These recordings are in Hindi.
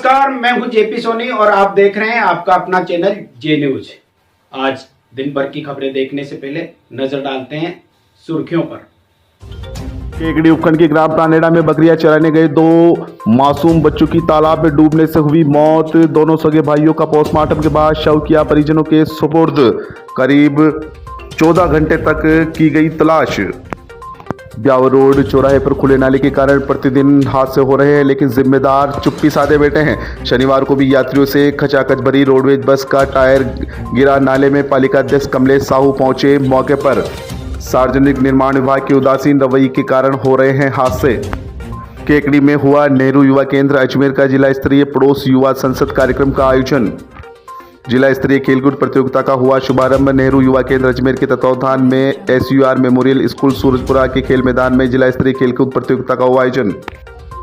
नमस्कार, मैं हूं जेपी सोनी और आप देख रहे हैं आपका अपना चैनल जे न्यूज। आज दिन भर की खबरें देखने से पहले नजर डालते हैं सुर्खियों पर। केकड़ी उपखंड के ग्राम प्रानेड़ा में बकरियां चराने गए दो मासूम बच्चों की तालाब में डूबने से हुई मौत। दोनों सगे भाइयों का पोस्टमार्टम के बाद शव किया परिजनों के सुपुर्द। करीब 14 घंटे तक की गई तलाश। ब्यावर रोड चौराहे पर खुले नाले के कारण प्रतिदिन हादसे हो रहे हैं, लेकिन जिम्मेदार चुप्पी साधे बैठे हैं। शनिवार को भी यात्रियों से खचाखच भरी रोडवेज बस का टायर गिरा नाले में। पालिका अध्यक्ष कमलेश साहू पहुंचे मौके पर। सार्वजनिक निर्माण विभाग के उदासीन रवैये के कारण हो रहे हैं हादसे। केकड़ी में हुआ नेहरू युवा केंद्र अजमेर का जिला स्तरीय पड़ोस युवा संसद कार्यक्रम का आयोजन। जिला स्तरीय खेलकूद प्रतियोगिता का हुआ शुभारंभ। नेहरू युवा केंद्र अजमेर के तत्वावधान में SUR मेमोरियल स्कूल सूरजपुरा के खेल मैदान में जिला स्तरीय खेलकूद प्रतियोगिता का हुआ आयोजन।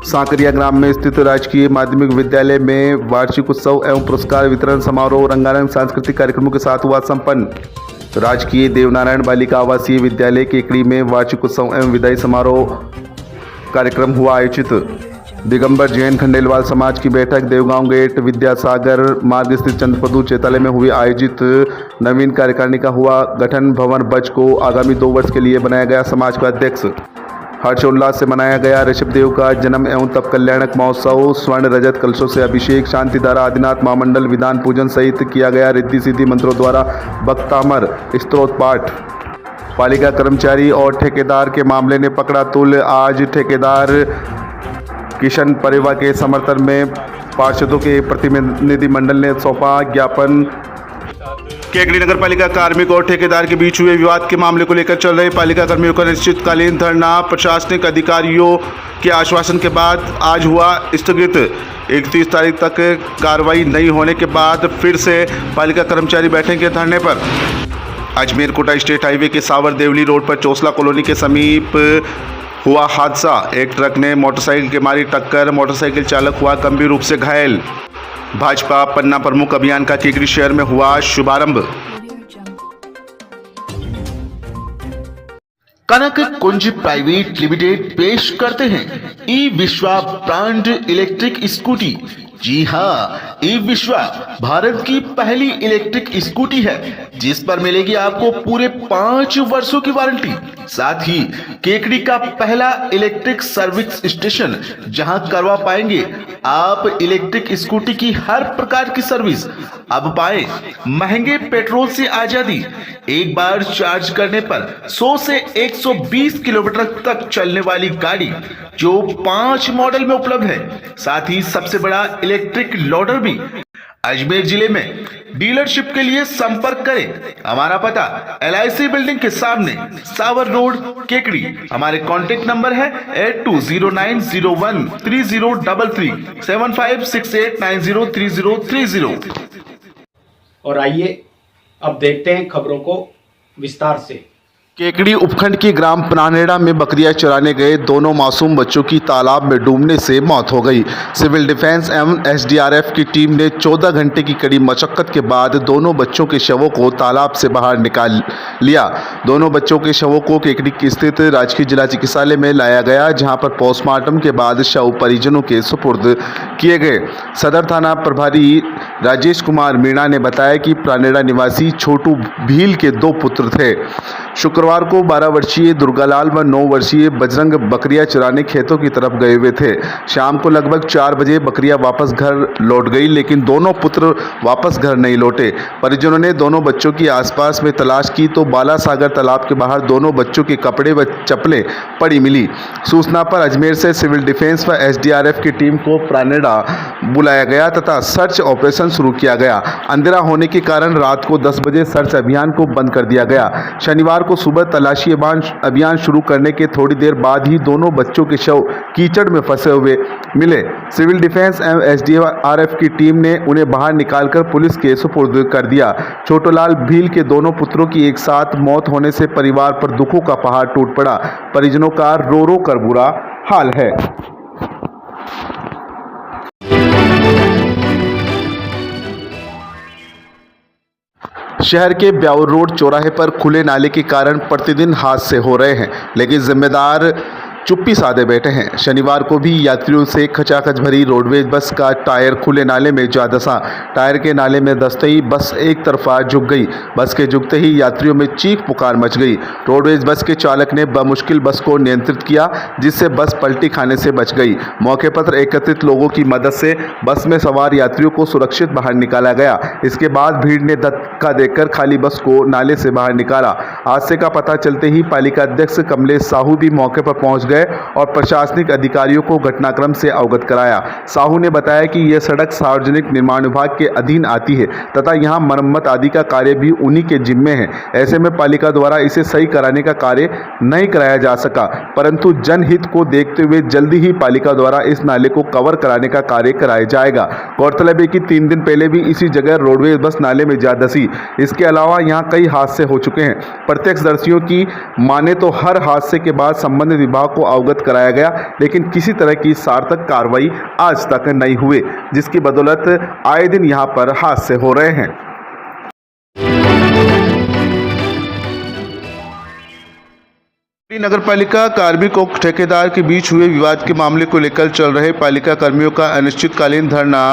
सांकरिया ग्राम में स्थित राजकीय माध्यमिक विद्यालय में वार्षिक उत्सव एवं पुरस्कार वितरण समारोह रंगारंग सांस्कृतिक कार्यक्रमों के साथ हुआ संपन्न। राजकीय देवनारायण बालिका आवासीय विद्यालय केकड़ी में वार्षिक उत्सव एवं विदाई समारोह कार्यक्रम हुआ आयोजित। दिगंबर जैन खंडेलवाल समाज की बैठक देवगांव गेट विद्यासागर मार्ग स्थित चंद्रपदू चैतालय में हुई आयोजित। नवीन कार्यकारिणी का हुआ गठन। भवन बच को आगामी 2 वर्ष के लिए बनाया गया समाज का अध्यक्ष। हर्षोल्लास से मनाया गया ऋषभ देव का जन्म एवं तप कल्याणक महोत्सव। स्वर्ण रजत कलशों से अभिषेक, शांतिधारा आदिनाथ महामंडल विधान पूजन सहित किया गया रिद्धि सिद्धि मंत्रों द्वारा भक्तामर स्तोत्र पाठ। पालिका कर्मचारी और ठेकेदार के मामले ने पकड़ा तूल। आज ठेकेदार किशन परेवा के समर्थन में पार्षदों के प्रतिनिधि मंडल ने सौंपा ज्ञापन। केकड़ी नगर पालिका कार्मिक और ठेकेदार के बीच हुए विवाद के मामले को लेकर चल रहे पालिका कर्मियों का अनिश्चितकालीन धरना प्रशासनिक अधिकारियों के आश्वासन के बाद आज हुआ स्थगित। 31 तारीख तक कार्रवाई नहीं होने के बाद फिर से पालिका कर्मचारी बैठेंगे धरने पर। अजमेर कोटा स्टेट हाईवे के सावर देवली रोड पर चोसला कॉलोनी के समीप हुआ हादसा। एक ट्रक ने मोटरसाइकिल के मारी टक्कर। मोटरसाइकिल चालक हुआ गंभीर रूप से घायल। भाजपा पन्ना प्रमुख अभियान का केकड़ी शहर में हुआ शुभारंभ। कनक कुंज प्राइवेट लिमिटेड पेश करते हैं ई विश्वा ब्रांड इलेक्ट्रिक स्कूटी। जी हाँ, ई विश्वा भारत की पहली इलेक्ट्रिक स्कूटी है जिस पर मिलेगी आपको पूरे 5 वर्षों की वारंटी। साथ ही केकड़ी का पहला इलेक्ट्रिक सर्विस स्टेशन जहां करवा पाएंगे आप इलेक्ट्रिक स्कूटी की हर प्रकार की सर्विस। अब पाए महंगे पेट्रोल से आजादी। एक बार चार्ज करने पर 100 से 120 किलोमीटर तक चलने वाली गाड़ी जो 5 मॉडल में उपलब्ध है। साथ ही सबसे बड़ा इलेक्ट्रिक लोडर भी। अजमेर जिले में डीलरशिप के लिए संपर्क करें। हमारा पता LIC बिल्डिंग के सामने सावर रोड केकड़ी। हमारे कॉन्टेक्ट नंबर है 8209013033 7568903030। और आइए अब देखते हैं खबरों को विस्तार से। केकड़ी उपखंड के ग्राम प्रानेड़ा में बकरियां चराने गए दोनों मासूम बच्चों की तालाब में डूबने से मौत हो गई। सिविल डिफेंस एवं SDRF की टीम ने 14 घंटे की कड़ी मशक्कत के बाद दोनों बच्चों के शवों को तालाब से बाहर निकाल लिया। दोनों बच्चों के शवों को केकड़ी स्थित राजकीय जिला चिकित्सालय में लाया गया, जहां पर पोस्टमार्टम के बाद शव परिजनों के सुपुर्द किए गए। सदर थाना प्रभारी राजेश कुमार मीणा ने बताया कि प्रानेड़ा निवासी छोटू भील के 2 पुत्र थे। शुक्रवार को 12 वर्षीय दुर्गालाल व 9 वर्षीय बजरंग बकरियां चराने खेतों की तरफ गए हुए थे। शाम को लगभग 4 बजे बकरियां वापस घर लौट गई, लेकिन दोनों पुत्र वापस घर नहीं लौटे। परिजनों ने दोनों बच्चों की आसपास में तलाश की तो बालासागर तालाब के बाहर दोनों बच्चों के कपड़े व चप्पलें पड़ी मिली। सूचना पर अजमेर से सिविल डिफेंस व SDRF की टीम को प्रानेड़ा बुलाया गया तथा सर्च ऑपरेशन शुरू किया गया। अंधेरा होने के कारण रात को 10 बजे सर्च अभियान को बंद कर दिया गया। शनिवार को सुबह तलाशी अभियान शुरू करने के थोड़ी देर बाद ही दोनों बच्चों के शव कीचड़ में फंसे हुए मिले। सिविल डिफेंस एवं SDRF की टीम ने उन्हें बाहर निकालकर पुलिस के सुपुर्द कर दिया। छोटूलाल भील के दोनों पुत्रों की एक साथ मौत होने से परिवार पर दुखों का पहाड़ टूट पड़ा। परिजनों का रो रो कर बुरा हाल है। शहर के ब्यावर रोड चौराहे पर खुले नाले के कारण प्रतिदिन हादसे हो रहे हैं, लेकिन जिम्मेदार चुप्पी साधे बैठे हैं। शनिवार को भी यात्रियों से खचाखच भरी रोडवेज बस का टायर खुले नाले में जा धंसा। टायर के नाले में धंसते ही बस एक तरफा झुक गई। बस के झुकते ही यात्रियों में चीख पुकार मच गई। रोडवेज बस के चालक ने बमुश्किल बस को नियंत्रित किया, जिससे बस पलटी खाने से बच गई। मौके पर एकत्रित लोगों की मदद से बस में सवार यात्रियों को सुरक्षित बाहर निकाला गया। इसके बाद भीड़ ने धक्का देकर खाली बस को नाले से बाहर निकाला। हादसे का पता चलते ही पालिका अध्यक्ष कमलेश साहू भी मौके पर पहुंच गए और प्रशासनिक अधिकारियों को घटनाक्रम से अवगत कराया। साहू ने बताया कि यह सड़क सार्वजनिक निर्माण विभाग के अधीन आती है तथा यहां मरम्मत आदि का कार्य भी उन्हीं के जिम्मे है। ऐसे में पालिका द्वारा इसे सही कराने का कार्य नहीं कराया जा सका, परंतु जनहित को देखते हुए जल्दी ही पालिका द्वारा इस नाले को कवर कराने का कार्य कराया जाएगा। गौरतलब है कि 3 दिन पहले भी इसी जगह रोडवेज बस नाले में जा धंसी। इसके अलावा यहां कई हादसे हो चुके हैं। प्रत्यक्षदर्शियों की माने तो हर हादसे के बाद संबंधित विभाग को अवगत कराया गया, लेकिन किसी तरह की सार्थक कार्रवाई आज तक नहीं हुई, जिसकी बदौलत आए दिन यहां पर हादसे हो रहे हैं। नगर पालिका कार्मिक और ठेकेदार के बीच हुए विवाद के मामले को लेकर चल रहे पालिका कर्मियों का अनिश्चितकालीन धरना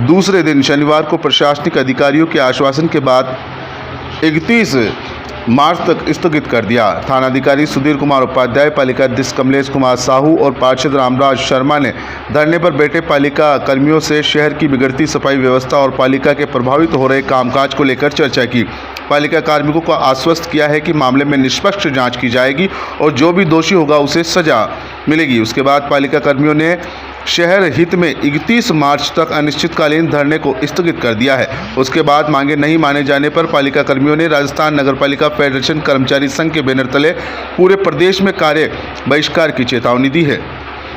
दूसरे दिन शनिवार को प्रशासनिक अधिकारियों के आश्वासन के बाद 31 मार्च तक स्थगित कर दिया। थानाधिकारी सुधीर कुमार उपाध्याय, पालिका अध्यक्ष कमलेश कुमार साहू और पार्षद रामराज शर्मा ने धरने पर बैठे पालिका कर्मियों से शहर की बिगड़ती सफाई व्यवस्था और पालिका के प्रभावित हो रहे कामकाज को लेकर चर्चा की। पालिका कार्मिकों को आश्वस्त किया है कि मामले में निष्पक्ष जांच की जाएगी और जो भी दोषी होगा उसे सजा मिलेगी। उसके बाद पालिका कर्मियों ने शहर हित में 31 मार्च तक अनिश्चितकालीन धरने को स्थगित कर दिया है। उसके बाद मांगे नहीं माने जाने पर पालिका कर्मियों ने राजस्थान नगरपालिका फेडरेशन कर्मचारी संघ के बैनर तले पूरे प्रदेश में कार्य बहिष्कार की चेतावनी दी है।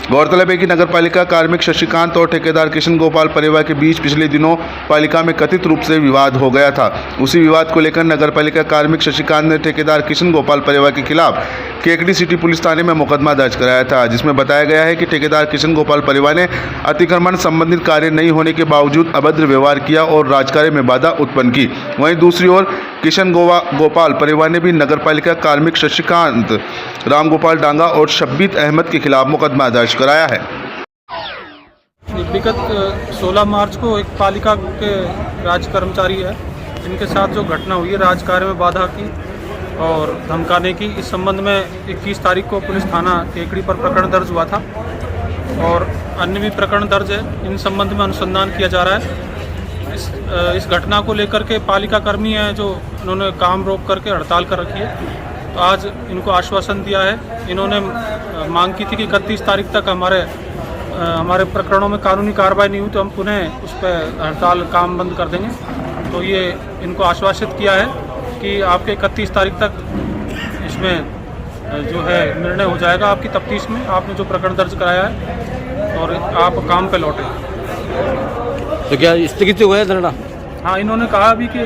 गौरतलब है कि नगरपालिका कार्मिक शशिकांत और ठेकेदार किशन गोपाल परेवा के बीच पिछले दिनों पालिका में कथित रूप से विवाद हो गया था। उसी विवाद को लेकर नगरपालिका कार्मिक शशिकांत ने ठेकेदार किशन गोपाल परेवा के खिलाफ केकड़ी सिटी पुलिस थाने में मुकदमा दर्ज कराया था, जिसमें बताया गया है कि ठेकेदार किशन गोपाल परेवा ने अतिक्रमण संबंधित कार्य नहीं होने के बावजूद अभद्र व्यवहार किया और राजकार्य में बाधा उत्पन्न की। वहीं दूसरी ओर किशन गोपाल परेवा ने भी नगरपालिका कार्मिक शशिकांत, रामगोपाल डांगा और शब्बीर अहमद के खिलाफ मुकदमा दर्ज कराया है। विगत 16 मार्च को एक पालिका के राज्य कर्मचारी है जिनके साथ जो घटना हुई है राजकार्य में बाधा की और धमकाने की, इस संबंध में 21 तारीख को पुलिस थाना केकड़ी पर प्रकरण दर्ज हुआ था और अन्य भी प्रकरण दर्ज है। इन संबंध में अनुसंधान किया जा रहा है। इस घटना को लेकर के पालिका कर्मी हैं जो इन्होंने काम रोक करके हड़ताल कर रखी है, तो आज इनको आश्वासन दिया है। इन्होंने मांग की थी कि 31 तारीख तक हमारे प्रकरणों में कानूनी कार्रवाई नहीं हुई तो हम पुनः उस पर हड़ताल काम बंद कर देंगे। तो ये इनको आश्वासित किया है कि आपके 31 तारीख तक इसमें जो है निर्णय हो जाएगा आपकी तफ्तीश में, आपने जो प्रकरण दर्ज कराया है, और आप काम पे लौटे। तो क्या स्थगित हुआ है धरना? हाँ, इन्होंने कहा भी कि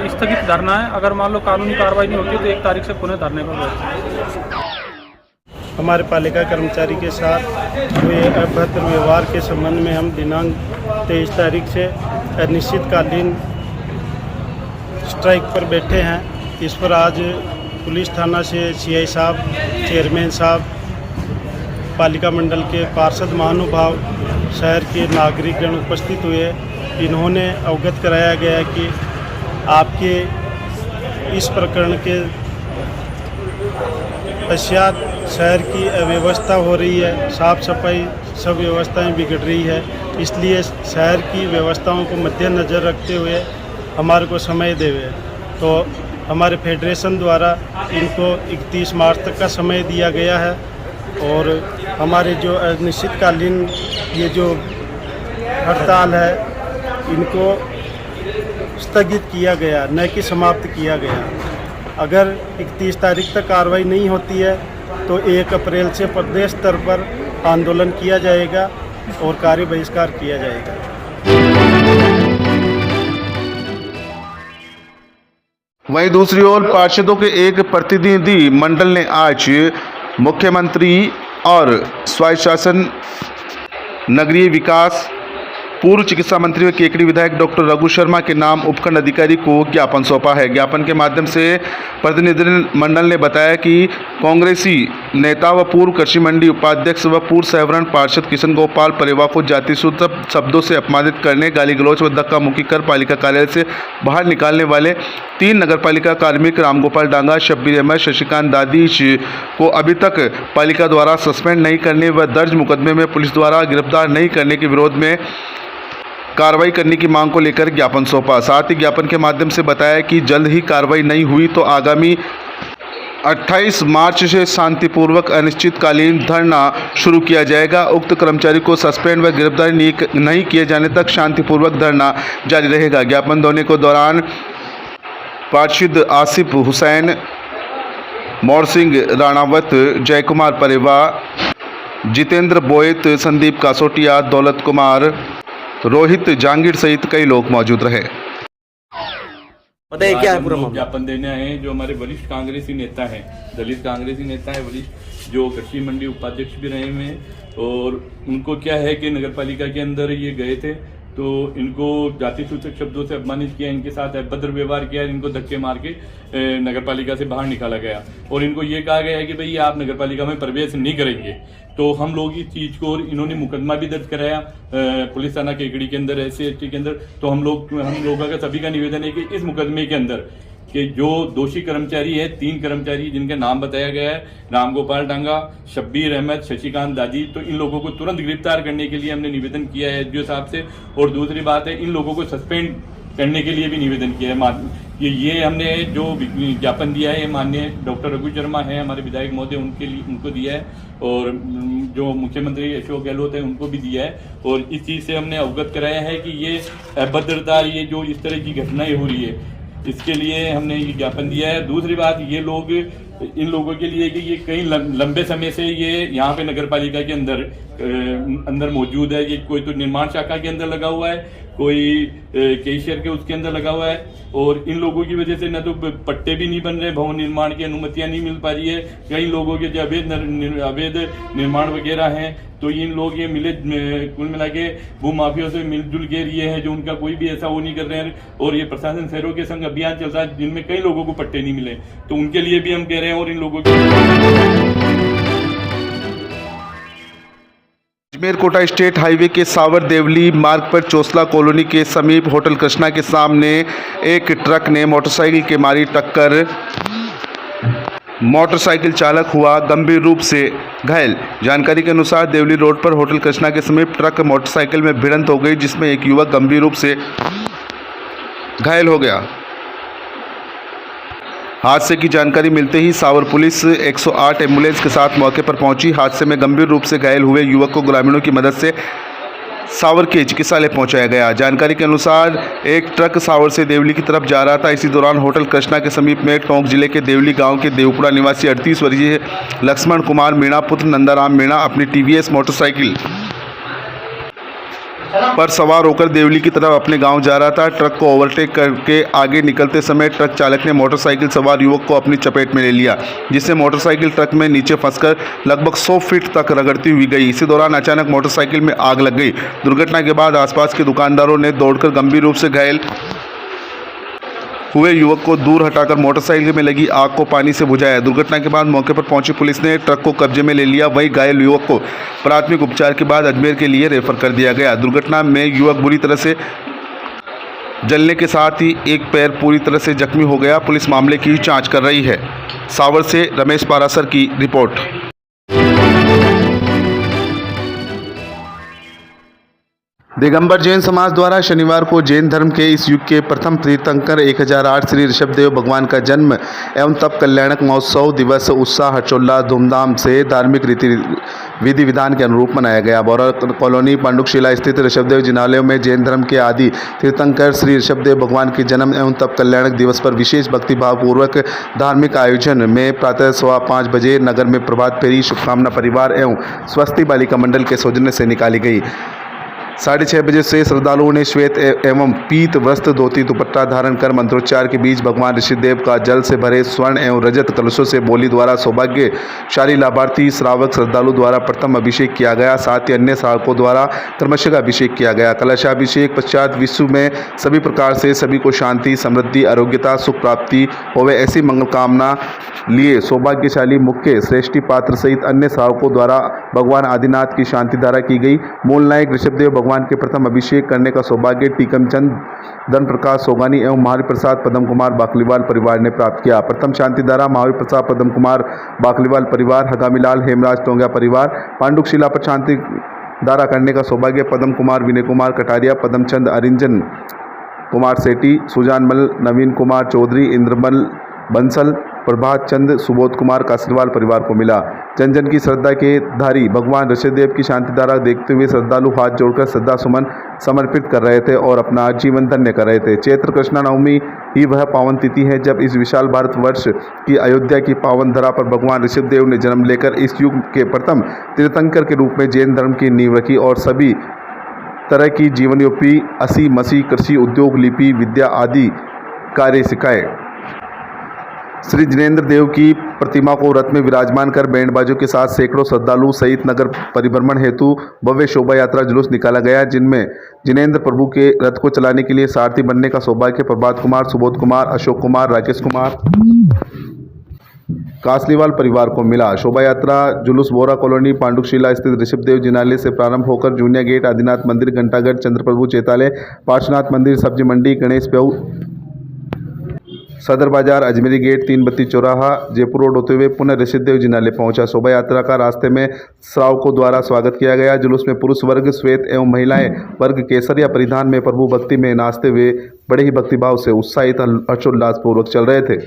स्थगित धरना है, अगर मान लो कानूनी कार्रवाई नहीं होती तो 1 तारीख से पुनः धरने पर बैठे। हमारे पालिका कर्मचारी के साथ हुए अभद्र व्यवहार के संबंध में हम दिनांक 23 तारीख से अनिश्चितकालीन स्ट्राइक पर बैठे हैं। इस पर आज पुलिस थाना से सीआई साहब, चेयरमैन साहब, पालिका मंडल के पार्षद महानुभाव, शहर के नागरिकगण उपस्थित हुए। इन्होंने अवगत कराया गया कि आपके इस प्रकरण के पश्चात शहर की अव्यवस्था हो रही है, साफ सफाई सब व्यवस्थाएं बिगड़ रही है, इसलिए शहर की व्यवस्थाओं को मद्देनज़र रखते हुए हमारे को समय देवे। तो हमारे फेडरेशन द्वारा इनको 31 मार्च तक का समय दिया गया है और हमारे जो अनिश्चितकालीन ये जो हड़ताल है इनको स्थगित किया गया, न कि समाप्त किया गया। अगर 31 तारीख तक कार्रवाई नहीं होती है तो 1 अप्रैल से प्रदेश स्तर पर आंदोलन किया जाएगा और कार्य बहिष्कार किया जाएगा। वहीं दूसरी ओर पार्षदों के एक प्रतिनिधि मंडल ने आज मुख्यमंत्री और स्वायत्त शासन, नगरीय विकास पूर्व चिकित्सा मंत्री व केकड़ी विधायक डॉक्टर रघु शर्मा के नाम उपखंड अधिकारी को ज्ञापन सौंपा है। ज्ञापन के माध्यम से प्रतिनिधिमंडल ने बताया कि कांग्रेसी नेता व पूर्व कृषि मंडी उपाध्यक्ष व पूर्व सहवरण पार्षद किशन गोपाल परिवार को जातिसूचक शब्दों से अपमानित करने, गाली गलौज व धक्का मुक्की कर पालिका कार्यालय से बाहर निकालने वाले 3 नगरपालिका कार्मिक रामगोपाल डांगा, शब्बीर अहमद, शशिकांत दादीश को अभी तक पालिका द्वारा सस्पेंड नहीं करने व दर्ज मुकदमे में पुलिस द्वारा गिरफ्तार नहीं करने के विरोध में कार्रवाई करने की मांग को लेकर ज्ञापन सौंपा। साथ ही ज्ञापन के माध्यम से बताया कि जल्द ही कार्रवाई नहीं हुई तो आगामी 28 मार्च से शांतिपूर्वक अनिश्चितकालीन धरना शुरू किया जाएगा। उक्त कर्मचारी को सस्पेंड व गिरफ्तार नहीं किए जाने तक शांतिपूर्वक धरना जारी रहेगा। ज्ञापन देने के दौरान पार्षद आसिफ हुसैन, मोर सिंह राणावत, जयकुमार परिवा, जितेंद्र बोयत, संदीप कासोटिया, दौलत कुमार, रोहित जहांगीर सहित कई लोग मौजूद रहे। बताइए क्या है पूरा हम लोग मामला? ज्ञापन देने आए हैं। जो हमारे वरिष्ठ कांग्रेसी नेता हैं, दलित कांग्रेसी नेता है वरिष्ठ, जो कृषि मंडी उपाध्यक्ष भी रहे हुए हैं, और उनको क्या है कि नगरपालिका के अंदर ये गए थे तो इनको जाति सूचक शब्दों से अपमानित किया, इनके साथ अभद्र व्यवहार किया, इनको धक्के मार के नगरपालिका से बाहर निकाला गया और इनको ये कहा गया है कि भाई आप नगरपालिका में प्रवेश नहीं करेंगे। तो हम लोग इस चीज को, इन्होंने मुकदमा भी दर्ज कराया पुलिस थाना केकड़ी के अंदर, SC/ST के अंदर। तो हम लोगों का सभी का निवेदन है कि इस मुकदमे के अंदर कि जो दोषी कर्मचारी है, 3 कर्मचारी जिनका नाम बताया गया है, रामगोपाल डांगा, शब्बीर अहमद, शशिकांत दादी, तो इन लोगों को तुरंत गिरफ्तार करने के लिए हमने निवेदन किया है SDO साहब से। और दूसरी बात है, इन लोगों को सस्पेंड करने के लिए भी निवेदन किया है। ये हमने जो ज्ञापन दिया है, ये माननीय डॉक्टर रघु शर्मा है हमारे विधायक महोदय, उनको दिया है, और जो मुख्यमंत्री अशोक गहलोत है उनको भी दिया है। और इस चीज़ से हमने अवगत कराया है कि ये अभद्रता, ये जो इस तरह की घटनाएं हो रही है, इसके लिए हमने ये ज्ञापन दिया है। दूसरी बात, ये लोग, इन लोगों के लिए कि ये कई लंबे समय से ये यहाँ पे नगरपालिका के अंदर मौजूद है। ये कोई तो निर्माण शाखा के अंदर लगा हुआ है, कोई कैशियर के उसके अंदर लगा हुआ है, और इन लोगों की वजह से न तो पट्टे भी नहीं बन रहे, भवन निर्माण की अनुमतियां नहीं मिल पा रही है। कई लोगों के जो अवैध निर्माण वगैरह हैं, तो इन लोग ये कुल मिला के भूमाफियों से मिलजुल के ये है जो उनका कोई भी ऐसा वो नहीं कर रहे हैं। और ये प्रशासन शहरों के संग अभियान चल रहा है जिनमें कई लोगों को पट्टे नहीं मिले, तो उनके लिए भी हम कह रहे हैं। और इन लोगों के अजमेर कोटा स्टेट हाईवे के सावर देवली मार्ग पर चोसला कॉलोनी के समीप होटल कृष्णा के सामने एक ट्रक ने मोटरसाइकिल के मारी टक्कर। मोटरसाइकिल चालक हुआ गंभीर रूप से घायल। जानकारी के अनुसार देवली रोड पर होटल कृष्णा के समीप ट्रक मोटरसाइकिल में भिड़ंत हो गई, जिसमें एक युवक गंभीर रूप से घायल हो गया। हादसे की जानकारी मिलते ही सावर पुलिस 108 एम्बुलेंस के साथ मौके पर पहुंची। हादसे में गंभीर रूप से घायल हुए युवक को ग्रामीणों की मदद से सावर के चिकित्सालय पहुंचाया गया। जानकारी के अनुसार एक ट्रक सावर से देवली की तरफ जा रहा था। इसी दौरान होटल कृष्णा के समीप में टोंक जिले के देवली गांव के देवपुरा निवासी 38 वर्षीय लक्ष्मण कुमार मीणा पुत्र नंदाराम मीणा अपनी TVS मोटरसाइकिल पर सवार होकर देवली की तरफ अपने गांव जा रहा था। ट्रक को ओवरटेक करके आगे निकलते समय ट्रक चालक ने मोटरसाइकिल सवार युवक को अपनी चपेट में ले लिया, जिससे मोटरसाइकिल ट्रक में नीचे फंसकर लगभग 100 फीट तक रगड़ती हुई गई। इसी दौरान अचानक मोटरसाइकिल में आग लग गई। दुर्घटना के बाद आसपास के दुकानदारों ने दौड़कर गंभीर रूप से घायल हुए युवक को दूर हटाकर मोटरसाइकिल में लगी आग को पानी से बुझाया। दुर्घटना के बाद मौके पर पहुंची पुलिस ने ट्रक को कब्जे में ले लिया। वहीं घायल युवक को प्राथमिक उपचार के बाद अजमेर के लिए रेफर कर दिया गया। दुर्घटना में युवक बुरी तरह से जलने के साथ ही एक पैर पूरी तरह से जख्मी हो गया। पुलिस मामले की जांच कर रही है। सावर से रमेश पारासर की रिपोर्ट। दिगंबर जैन समाज द्वारा शनिवार को जैन धर्म के इस युग के प्रथम तीर्थंकर 1008 श्री ऋषभदेव भगवान का जन्म एवं तप कल्याणक महोत्सव दिवस उत्साह हर्षोल्लास धूमधाम से धार्मिक विधि विधान के अनुरूप मनाया गया। बौरा कॉलोनी पांडुकशिला स्थित ऋषभदेव जिनालय में जैन धर्म के आदि तीर्थंकर श्री ऋषभदेव भगवान के जन्म एवं तप कल्याणक दिवस पर विशेष भक्तिभाव पूर्वक धार्मिक आयोजन में प्रातः 5:15 बजे नगर में प्रभात फेरी शुभकामना परिवार एवं स्वस्ति बालिका मंडल के सौजन्य से निकाली गई। 6:30 बजे से श्रद्धालुओं ने श्वेत एवं पीत वस्त्र धोती दुपट्टा धारण कर मंत्रोच्चार के बीच भगवान ऋषिदेव का जल से भरे स्वर्ण एवं रजत कलशों से बोली द्वारा सौभाग्यशाली लाभार्थी श्रावक श्रद्धालु द्वारा प्रथम अभिषेक किया गया। साथ ही अन्य श्रावकों द्वारा क्रमशः अभिषेक किया गया। कलशाभिषेक पश्चात विश्व में सभी प्रकार से सभी को शांति, समृद्धि, आरोग्यता, सुख प्राप्ति होवे ऐसी मंगल कामना लिए सौभाग्यशाली मुख्य श्रेष्ठी पात्र सहित अन्य श्रावकों द्वारा भगवान आदिनाथ की शांति धारा की गई। मूल नायक ऋषभदेव भगवान के प्रथम अभिषेक करने का सौभाग्य टीकमचंद धन प्रकाश सोगानी एवं महावीर प्रसाद पदम कुमार बाकलीवाल परिवार ने प्राप्त किया। प्रथम शांति धारा महावीर प्रसाद पदम कुमार बाकलीवाल परिवार, हगामीलाल हेमराज टोंगिया परिवार, पांडुशिला पर शांति धारा करने का सौभाग्य पदम कुमार, विनय कुमार कटारिया, पदमचंद, अरिंजन कुमार सेठी, सुजानमल, नवीन कुमार चौधरी, इंद्रमल बंसल, प्रभात चंद, सुबोध कुमार कासरवाल परिवार को मिला। जन जन की श्रद्धा के धारी भगवान ऋषिदेव की शांति धारा देखते हुए श्रद्धालु हाथ जोड़कर श्रद्धा सुमन समर्पित कर रहे थे और अपना जीवन धन्य कर रहे थे। चैत्र कृष्णा नवमी ही वह पावन तिथि है जब इस विशाल भारतवर्ष की अयोध्या की पावन धरा पर भगवान ऋषिदेव ने जन्म लेकर इस युग के प्रथम तीर्थंकर के रूप में जैन धर्म की नींव रखी और सभी तरह की जीवनोपी, असी मसी, कृषि, उद्योग, लिपि, विद्या आदि कार्य सिखाए। श्री जिनेंद्र देव की प्रतिमा को रथ में विराजमान कर बैंड बाजों के साथ सैकड़ों श्रद्धालु सहित नगर परिभ्रमण हेतु भव्य शोभा यात्रा जुलूस निकाला गया, जिनमें जिनेंद्र प्रभु के रथ को चलाने के लिए सारथी बनने का सौभाग्य प्रभात कुमार, सुबोध कुमार, अशोक कुमार, राकेश कुमार कासलीवाल परिवार को मिला। शोभा यात्रा जुलूस बोरा कॉलोनी पांडुशिला स्थित ऋषभदेव जिनालय से प्रारंभ होकर जूनिया गेट, आदिनाथ मंदिर, घंटागढ़, चंद्रप्रभु चैतालय, पार्श्वनाथ मंदिर, सब्जी मंडी, गणेश प्यऊ, सदर बाजार, अजमेरी गेट, 3 बत्ती चौराहा, जयपुर रोड होते हुए पुनः ऋषिदेव जिनालय पहुंचा। शोभा यात्रा का रास्ते में श्रावकों द्वारा स्वागत किया गया। जुलूस में पुरुष वर्ग श्वेत एवं महिलाएं वर्ग केसरिया परिधान में प्रभु भक्ति में नाचते हुए बड़े ही भक्तिभाव से उत्साहित हर्षोल्लास पूर्वक चल रहे थे।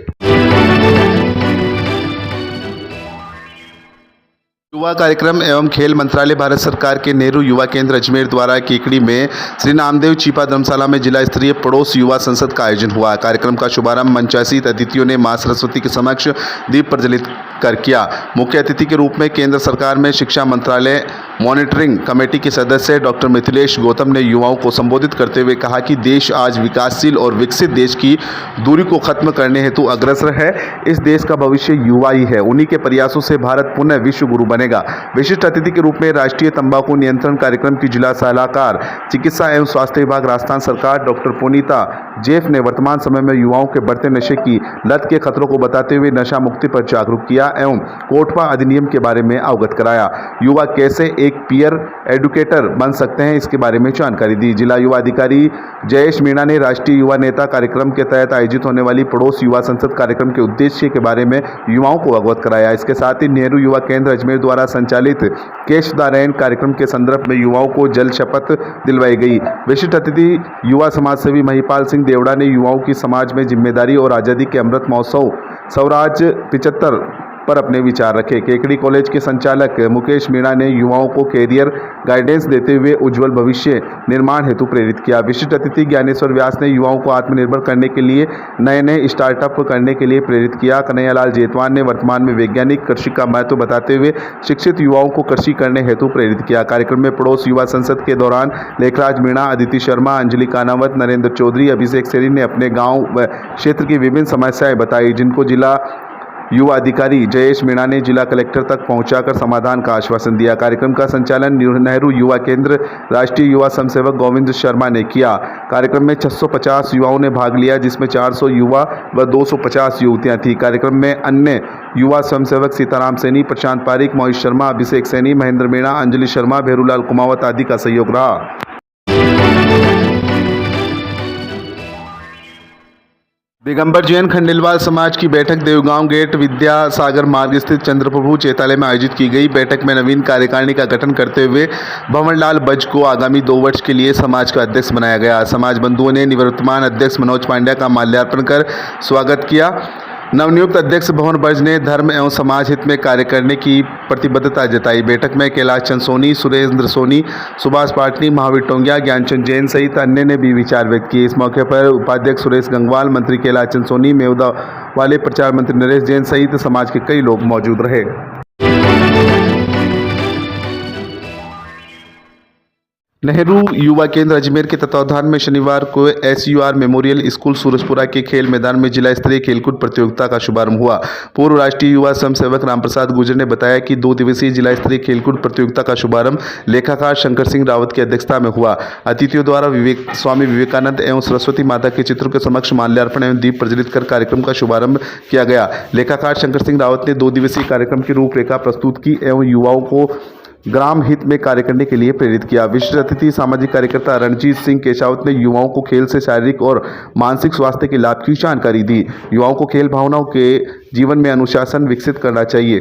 युवा कार्यक्रम एवं खेल मंत्रालय भारत सरकार के नेहरू युवा केंद्र अजमेर द्वारा केकड़ी में श्री नामदेव चीपा धर्मशाला में जिला स्तरीय पड़ोस युवा संसद का आयोजन हुआ। कार्यक्रम का शुभारंभ मंचासीत अतिथियों ने मां सरस्वती के समक्ष दीप प्रज्वलित कर किया। मुख्य अतिथि के रूप में केंद्र सरकार में शिक्षा मंत्रालय मॉनिटरिंग कमेटी के सदस्य डॉक्टर मिथिलेश गौतम ने युवाओं को संबोधित करते हुए कहा कि देश आज विकासशील और विकसित देश की दूरी को खत्म करने हेतु अग्रसर है। इस देश का भविष्य युवा ही है। उन्हीं के प्रयासों से भारत पुनः विश्व गुरु बनेगा। विशिष्ट अतिथि के रूप में राष्ट्रीय तंबाकू नियंत्रण कार्यक्रम की जिला सलाहकार चिकित्सा एवं स्वास्थ्य विभाग राजस्थान सरकार डॉक्टर पुनीता जेफ ने वर्तमान समय में युवाओं के बढ़ते नशे की लत के खतरों को बताते हुए नशा मुक्ति पर जागरूक किया एवं कोटपा अधिनियम के बारे में अवगत कराया। युवा कैसे एक पीयर एडुकेटर बन सकते हैं, इसके बारे में जानकारी दी। जिला युवा अधिकारी जयेश मीणा ने राष्ट्रीय युवा नेता कार्यक्रम के तहत आयोजित होने वाली पड़ोस युवा संसद कार्यक्रम के उद्देश्य के बारे में युवाओं को अवगत कराया। इसके साथ ही नेहरू युवा केंद्र अजमेर द्वारा संचालित केश द रैन कार्यक्रम के संदर्भ में युवाओं को जल शपथ दिलवाई गई। विशिष्ट अतिथि युवा समाज सेवी महिपाल सिंह देवड़ा ने युवाओं की समाज में जिम्मेदारी और आज़ादी के अमृत महोत्सव स्वराज 75 पर अपने विचार रखे। केकड़ी कॉलेज के संचालक मुकेश मीणा ने युवाओं को कैरियर गाइडेंस देते हुए उज्जवल भविष्य निर्माण हेतु प्रेरित किया। विशिष्ट अतिथि ज्ञानेश्वर व्यास ने युवाओं को आत्मनिर्भर करने के लिए नए नए स्टार्टअप करने के लिए प्रेरित किया। कन्हैयालाल जेतवान ने वर्तमान में वैज्ञानिक कृषि का महत्व बताते हुए शिक्षित युवाओं को कृषि करने हेतु प्रेरित किया। कार्यक्रम में पड़ोस युवा संसद के दौरान लेखराज मीणा, अदिति शर्मा, अंजलि कानावत, नरेंद्र चौधरी, अभिषेक सेरी ने अपने गाँव व क्षेत्र की विभिन्न समस्याएं बताई, जिनको जिला युवा अधिकारी जयेश मीणा ने जिला कलेक्टर तक पहुंचाकर समाधान का आश्वासन दिया। कार्यक्रम का संचालन नेहरू युवा केंद्र राष्ट्रीय युवा स्वयंसेवक गोविंद शर्मा ने किया। कार्यक्रम में 650 युवाओं ने भाग लिया, जिसमें 400 युवा व 250 युवतियां थीं। कार्यक्रम में अन्य युवा स्वयंसेवक सीताराम सैनी, प्रशांत पारिक, मोहित शर्मा, अभिषेक सैनी, महेंद्र मीणा, अंजलि शर्मा, भेरूलाल कुमावत आदि का सहयोग रहा। दिगंबर जैन खंडेलवाल समाज की बैठक देवगांव गेट विद्यासागर मार्ग स्थित चंद्रप्रभु चैतालय में आयोजित की गई। बैठक में नवीन कार्यकारिणी का गठन करते हुए भंवरलाल बज को आगामी 2 वर्ष के लिए समाज का अध्यक्ष बनाया गया। समाज बंधुओं ने निवर्तमान अध्यक्ष मनोज पांड्या का माल्यार्पण कर स्वागत किया। नवनियुक्त अध्यक्ष भवन बज ने धर्म एवं समाज हित में कार्य करने की प्रतिबद्धता जताई। बैठक में कैलाश चंद सोनी, सुरेंद्र सोनी, सुभाष पाटनी, महावीर टोंगिया, ज्ञानचंद जैन सहित अन्य ने भी विचार व्यक्त किए। इस मौके पर उपाध्यक्ष सुरेश गंगवाल, मंत्री कैलाश चंद सोनी, मेवदा वाले प्रचार मंत्री नरेश जैन सहित समाज के कई लोग मौजूद रहे। नेहरू युवा केंद्र अजमेर के तत्वावधान में शनिवार को SUR मेमोरियल स्कूल सूरजपुरा के खेल मैदान में जिला स्तरीय खेलकूद प्रतियोगिता का शुभारंभ हुआ। पूर्व राष्ट्रीय युवा स्वयंसेवक रामप्रसाद गुर्जर ने बताया कि 2 दिवसीय जिला स्तरीय खेलकूद प्रतियोगिता का शुभारंभ लेखाकार शंकर सिंह रावत की अध्यक्षता में हुआ। अतिथियों द्वारा स्वामी विवेकानंद एवं सरस्वती माता के चित्रों के समक्ष माल्यार्पण एवं दीप प्रज्वलित कर कार्यक्रम का शुभारंभ किया गया। लेखाकार शंकर सिंह रावत ने 2 दिवसीय कार्यक्रम की रूपरेखा प्रस्तुत की एवं युवाओं को ग्राम हित में कार्य करने के लिए प्रेरित किया। विशिष्ट अतिथि सामाजिक कार्यकर्ता रणजीत सिंह केशावत ने युवाओं को खेल से शारीरिक और मानसिक स्वास्थ्य के लाभ की जानकारी दी। युवाओं को खेल भावनाओं के जीवन में अनुशासन विकसित करना चाहिए,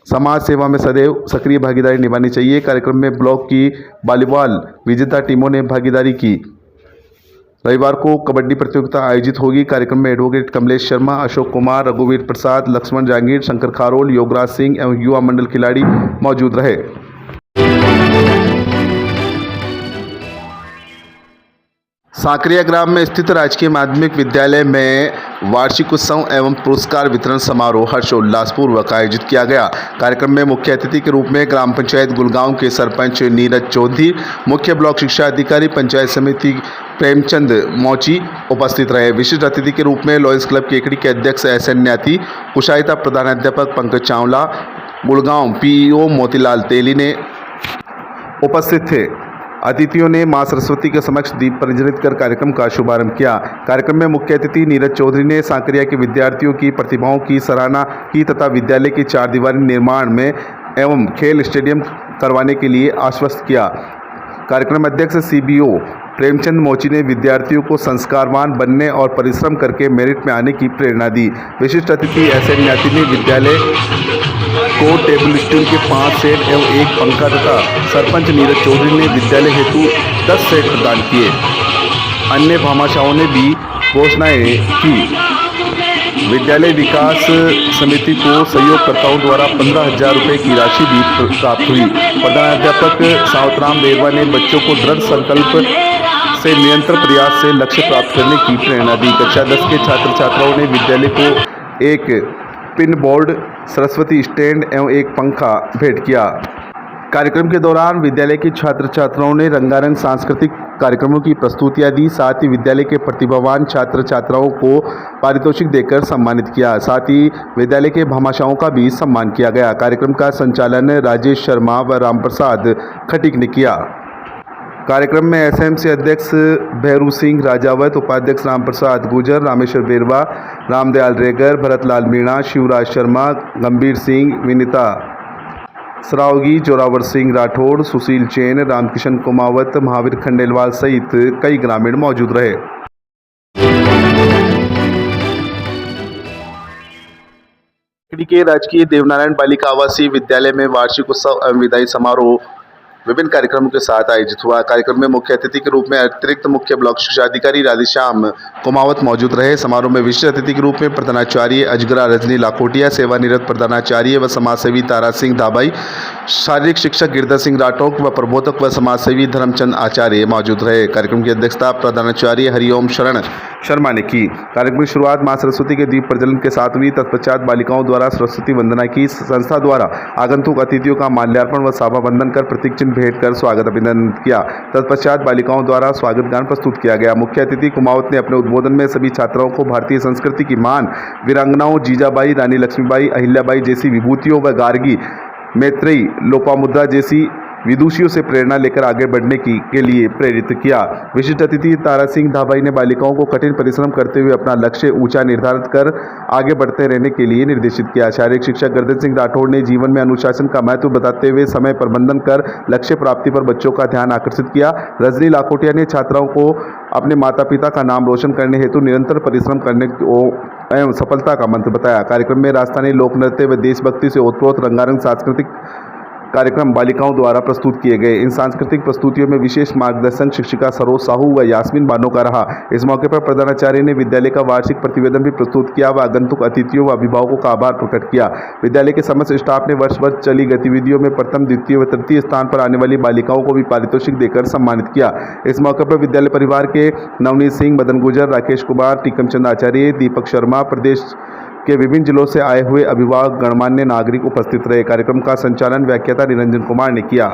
समाज सेवा में सदैव सक्रिय भागीदारी निभानी चाहिए। कार्यक्रम में ब्लॉक की वॉलीबॉल विजेता टीमों ने भागीदारी की। रविवार को कबड्डी प्रतियोगिता आयोजित होगी। कार्यक्रम में एडवोकेट कमलेश शर्मा, अशोक कुमार, रघुवीर प्रसाद, लक्ष्मण जहांगीर, शंकर खारोल, योगराज सिंह एवं युवा मंडल खिलाड़ी मौजूद रहे। सांकरिया ग्राम में स्थित राजकीय माध्यमिक विद्यालय में वार्षिक उत्सव एवं पुरस्कार वितरण समारोह हर्षोल्लासपूर्वक आयोजित किया गया। कार्यक्रम में मुख्य अतिथि के रूप में ग्राम पंचायत गुलगांव के सरपंच नीरज चौधरी, मुख्य ब्लॉक शिक्षा अधिकारी पंचायत समिति प्रेमचंद मौची उपस्थित रहे। विशिष्ट अतिथि के रूप में लॉयंस क्लब केकड़ी के अध्यक्ष SN न्याती, कुशायता प्रधानाध्यापक पंकज चावला, गुड़गांव PEO मोतीलाल तेली ने उपस्थित थे। अतिथियों ने मां सरस्वती के समक्ष दीप प्रज्वलित कर कार्यक्रम का शुभारंभ किया। कार्यक्रम में मुख्य अतिथि नीरज चौधरी ने सांकरिया के विद्यार्थियों की प्रतिभाओं की सराहना की तथा विद्यालय के 4 दीवारी निर्माण में एवं खेल स्टेडियम करवाने के लिए आश्वस्त किया। कार्यक्रम अध्यक्ष CBO प्रेमचंद मोची ने विद्यार्थियों को संस्कारवान बनने और परिश्रम करके मेरिट में आने की प्रेरणा दी। विशिष्ट अतिथि SN न्याती ने विद्यालय को टेबल स्टूल के 5 सेट एवं 1 पंखा तथा सरपंच नीरज चौधरी ने विद्यालय हेतु 10 सेट प्रदान किए। अन्य भामाशाहों ने भी घोषणाएं की। विद्यालय विकास समिति को सहयोगकर्ताओं द्वारा 15,000 रुपये की राशि भी प्राप्त हुई। प्रधानाध्यापक सावतराम बेरवा ने बच्चों को दृढ़ संकल्प से निरंतर प्रयास से लक्ष्य प्राप्त करने की प्रेरणा दी। कक्षा 10 के छात्र छात्राओं ने विद्यालय को एक पिन बोर्ड, सरस्वती स्टैंड एवं 1 पंखा भेंट किया। कार्यक्रम के दौरान विद्यालय के छात्र छात्राओं ने रंगारंग सांस्कृतिक कार्यक्रमों की प्रस्तुतियां दी। साथ ही विद्यालय के प्रतिभावान छात्र छात्राओं को पारितोषिक देकर सम्मानित किया। साथ ही विद्यालय के भामाशाहों का भी सम्मान किया गया। कार्यक्रम का संचालन राजेश शर्मा व रामप्रसाद खटीक ने किया। कार्यक्रम में SMC अध्यक्ष भैरू सिंह राजावत, उपाध्यक्ष रामप्रसाद गुर्जर, रामेश्वर बेरवा, रामदयाल रेगर, भरतलाल मीणा, शिवराज शर्मा, गंभीर सिंह, विनीता सरावगी, जोरावर सिंह राठौड़, सुशील चैन, रामकिशन कुमावत, महावीर खंडेलवाल सहित कई ग्रामीण मौजूद रहे। के राजकीय देवनारायण बालिका आवासीय विद्यालय में वार्षिक उत्सव एवं विदाई समारोह विभिन्न कार्यक्रमों के साथ आयोजित हुआ। कार्यक्रम में मुख्य अतिथि के रूप में अतिरिक्त मुख्य ब्लॉक शिक्षा अधिकारी राधेश्याम कुमावत मौजूद रहे। समारोह में विशिष्ट अतिथि के रूप में प्रधानाचार्य अजगरा रजनी लाखोटिया, सेवानिरत प्रधानाचार्य व समाजसेवी तारा सिंह दाबाई, शारीरिक शिक्षक गिरधर सिंह राठौक व प्रबोधक व समाजसेवी धर्मचंद आचार्य मौजूद रहे। कार्यक्रम की अध्यक्षता प्रधानाचार्य हरिओम शरण शर्मा ने की। कार्यक्रम की शुरुआत मां सरस्वती के दीप प्रज्वलन के साथ हुई। तत्पश्चात बालिकाओं द्वारा सरस्वती वंदना की। संस्था द्वारा आगंतुक अतिथियों का माल्यार्पण व साभा बंधन कर प्रतीक चिन्ह भेंट कर स्वागत अभिनंदन किया। तत्पश्चात बालिकाओं द्वारा स्वागत गान प्रस्तुत किया गया। मुख्य अतिथि कुमावत ने अपने उद्बोधन में सभी छात्राओं को भारतीय संस्कृति की महान वीरांगनाओं जीजाबाई, रानी लक्ष्मीबाई, अहिल्याबाई जैसी विभूतियों व गार्गी, मैत्रेयी, लोपामुद्रा जैसी विदुषियों से प्रेरणा लेकर आगे बढ़ने के लिए प्रेरित किया। विशिष्ट अतिथि तारा सिंह धाबाई ने बालिकाओं को कठिन परिश्रम करते हुए अपना लक्ष्य ऊंचा निर्धारित कर आगे बढ़ते रहने के लिए निर्देशित किया। शारीरिक शिक्षक गिरधर सिंह राठौड़ ने जीवन में अनुशासन का महत्व बताते हुए समय प्रबंधन कर लक्ष्य प्राप्ति पर बच्चों का ध्यान आकर्षित किया। रजनी लाखोटिया ने छात्राओं को अपने माता पिता का नाम रोशन करने हेतु निरंतर परिश्रम करने एवं सफलता का मंत्र बताया। कार्यक्रम में राजस्थानी लोक नृत्य व देशभक्ति से ओतप्रोत रंगारंग सांस्कृतिक कार्यक्रम बालिकाओं द्वारा प्रस्तुत किए गए। इन सांस्कृतिक प्रस्तुतियों में विशेष मार्गदर्शन शिक्षिका सरोज साहू व यास्मीन बानो का रहा। इस मौके पर प्रधानाचार्य ने विद्यालय का वार्षिक प्रतिवेदन भी प्रस्तुत किया व आगंतुक अतिथियों व अभिभावकों का आभार प्रकट किया। विद्यालय के समस्त स्टाफ ने वर्ष भर चली गतिविधियों में प्रथम, द्वितीय व तृतीय स्थान पर आने वाली बालिकाओं को भी पारितोषिक देकर सम्मानित किया। इस मौके पर विद्यालय परिवार के नवनीत सिंह, मदन गुर्जर, राकेश कुमार, टीकमचंद आचार्य, दीपक शर्मा, प्रदेश के विभिन्न जिलों से आए हुए अभिभावक, गणमान्य नागरिक उपस्थित रहे। कार्यक्रम का संचालन व्याख्याता निरंजन कुमार ने किया।